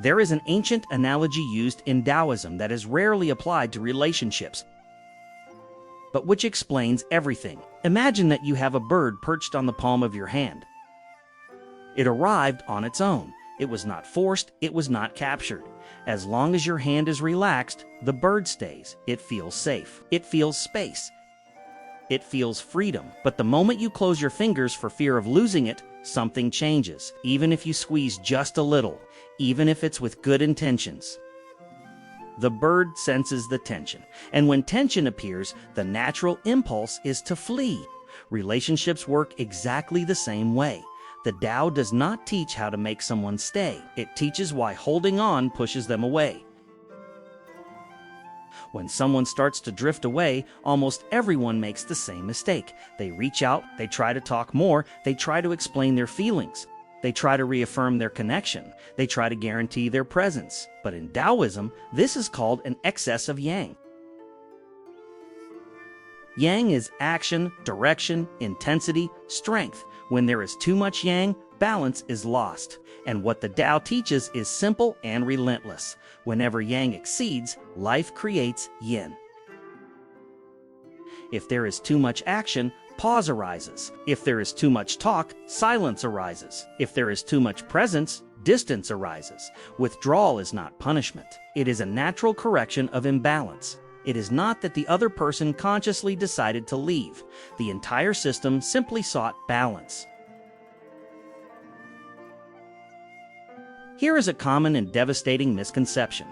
There is an ancient analogy used in Taoism that is rarely applied to relationships, but which explains everything. Imagine that you have a bird perched on the palm of your hand. It arrived on its own. It was not forced, it was not captured. As long as your hand is relaxed, the bird stays. It feels safe. It feels space. It feels freedom. But the moment you close your fingers for fear of losing it, something changes. Even if you squeeze just a little, even if it's with good intentions. The bird senses the tension, and when tension appears, the natural impulse is to flee. Relationships work exactly the same way. The Tao does not teach how to make someone stay. It teaches why holding on pushes them away. When someone starts to drift away, almost everyone makes the same mistake. They reach out, they try to talk more, they try to explain their feelings. They try to reaffirm their connection. They try to guarantee their presence. But in Taoism, this is called an excess of yang. Yang is action, direction, intensity, strength. When there is too much yang, balance is lost. And what the Tao teaches is simple and relentless. Whenever yang exceeds, life creates yin. If there is too much action, pause arises. If there is too much talk, silence arises. If there is too much presence, distance arises. Withdrawal is not punishment. It is a natural correction of imbalance. It is not that the other person consciously decided to leave. The entire system simply sought balance. Here is a common and devastating misconception.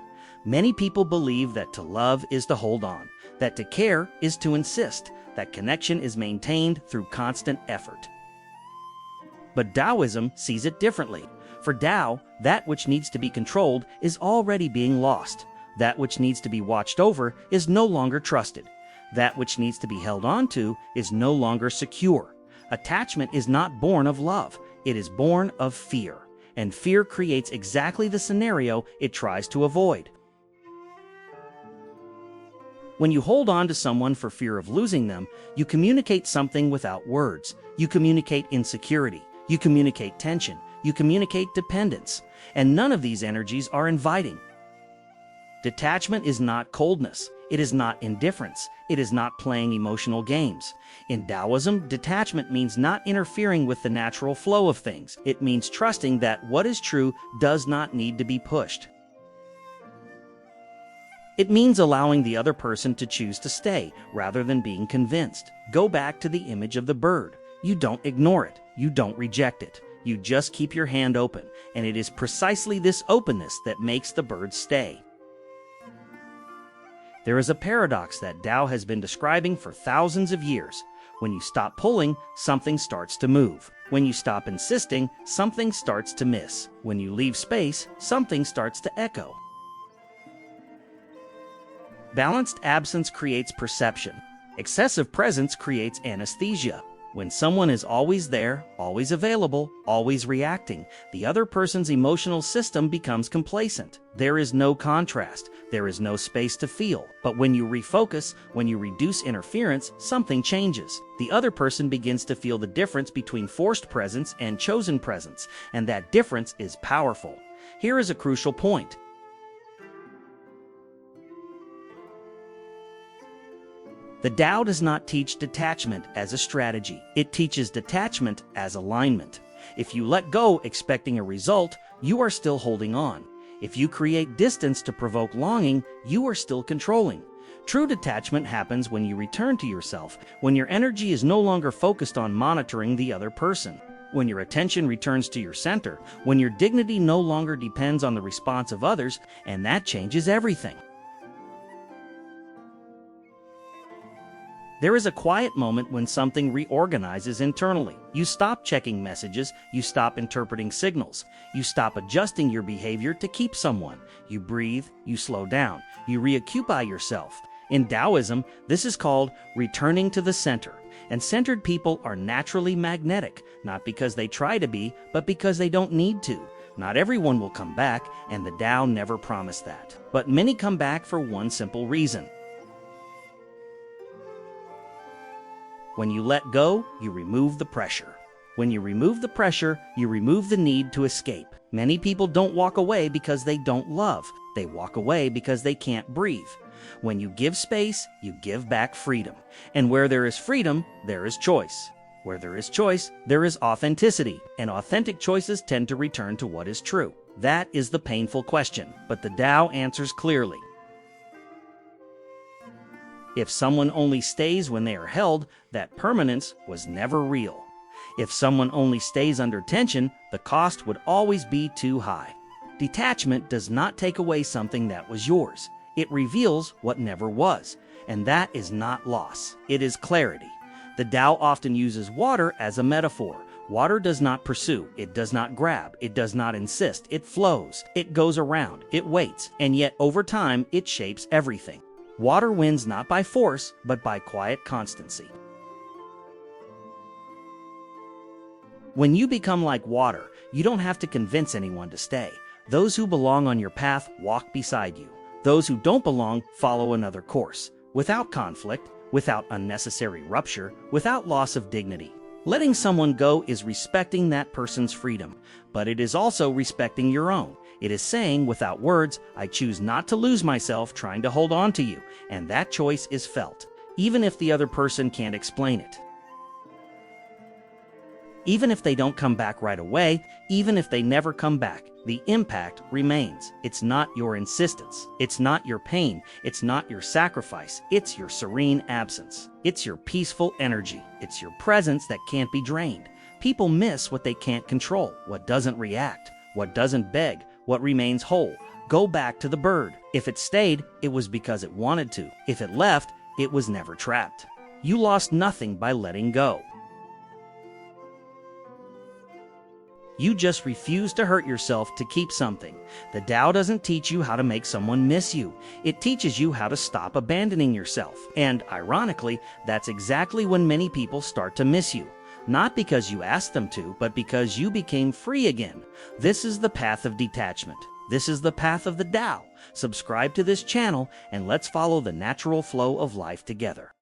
Many people believe that to love is to hold on, that to care is to insist, that connection is maintained through constant effort. But Taoism sees it differently. For Tao, that which needs to be controlled is already being lost. That which needs to be watched over is no longer trusted. That which needs to be held on to is no longer secure. Attachment is not born of love. It is born of fear. And fear creates exactly the scenario it tries to avoid. When you hold on to someone for fear of losing them, you communicate something without words. You communicate insecurity. You communicate tension. You communicate dependence. And none of these energies are inviting. Detachment is not coldness. It is not indifference. It is not playing emotional games. In Taoism, detachment means not interfering with the natural flow of things. It means trusting that what is true does not need to be pushed. It means allowing the other person to choose to stay, rather than being convinced. Go back to the image of the bird. You don't ignore it. You don't reject it. You just keep your hand open, and it is precisely this openness that makes the bird stay. There is a paradox that Tao has been describing for thousands of years. When you stop pulling, something starts to move. When you stop insisting, something starts to miss. When you leave space, something starts to echo. Balanced absence creates perception. Excessive presence creates anesthesia. When someone is always there, always available, always reacting, the other person's emotional system becomes complacent. There is no contrast. There is no space to feel. But when you refocus, when you reduce interference, something changes. The other person begins to feel the difference between forced presence and chosen presence, and that difference is powerful. Here is a crucial point. The Tao does not teach detachment as a strategy. It teaches detachment as alignment. If you let go expecting a result, you are still holding on. If you create distance to provoke longing, you are still controlling. True detachment happens when you return to yourself, when your energy is no longer focused on monitoring the other person, when your attention returns to your center, when your dignity no longer depends on the response of others, and that changes everything. There is a quiet moment when something reorganizes internally. You stop checking messages, you stop interpreting signals, you stop adjusting your behavior to keep someone. You breathe, you slow down, you reoccupy yourself. In Taoism, this is called returning to the center. And centered people are naturally magnetic, not because they try to be, but because they don't need to. Not everyone will come back, and the Tao never promised that. But many come back for one simple reason. When you let go, you remove the pressure. When you remove the pressure, you remove the need to escape. Many people don't walk away because they don't love. They walk away because they can't breathe. When you give space, you give back freedom. And where there is freedom, there is choice. Where there is choice, there is authenticity. And authentic choices tend to return to what is true. That is the painful question, but the Tao answers clearly. If someone only stays when they are held, that permanence was never real. If someone only stays under tension, the cost would always be too high. Detachment does not take away something that was yours. It reveals what never was, and that is not loss. It is clarity. The Tao often uses water as a metaphor. Water does not pursue, it does not grab, it does not insist, it flows, it goes around, it waits, and yet over time it shapes everything. Water wins not by force, but by quiet constancy. When you become like water, you don't have to convince anyone to stay. Those who belong on your path walk beside you. Those who don't belong follow another course, without conflict, without unnecessary rupture, without loss of dignity. Letting someone go is respecting that person's freedom, but it is also respecting your own. It is saying without words, I choose not to lose myself trying to hold on to you, and that choice is felt, even if the other person can't explain it. Even if they don't come back right away, even if they never come back, the impact remains. It's not your insistence. It's not your pain. It's not your sacrifice. It's your serene absence. It's your peaceful energy. It's your presence that can't be drained. People miss what they can't control, what doesn't react, what doesn't beg, what remains whole. Go back to the bird. If it stayed, it was because it wanted to. If it left, it was never trapped. You lost nothing by letting go. You just refuse to hurt yourself to keep something. The Tao doesn't teach you how to make someone miss you. It teaches you how to stop abandoning yourself. And ironically, that's exactly when many people start to miss you. Not because you asked them to, but because you became free again. This is the path of detachment. This is the path of the Tao. Subscribe to this channel and let's follow the natural flow of life together.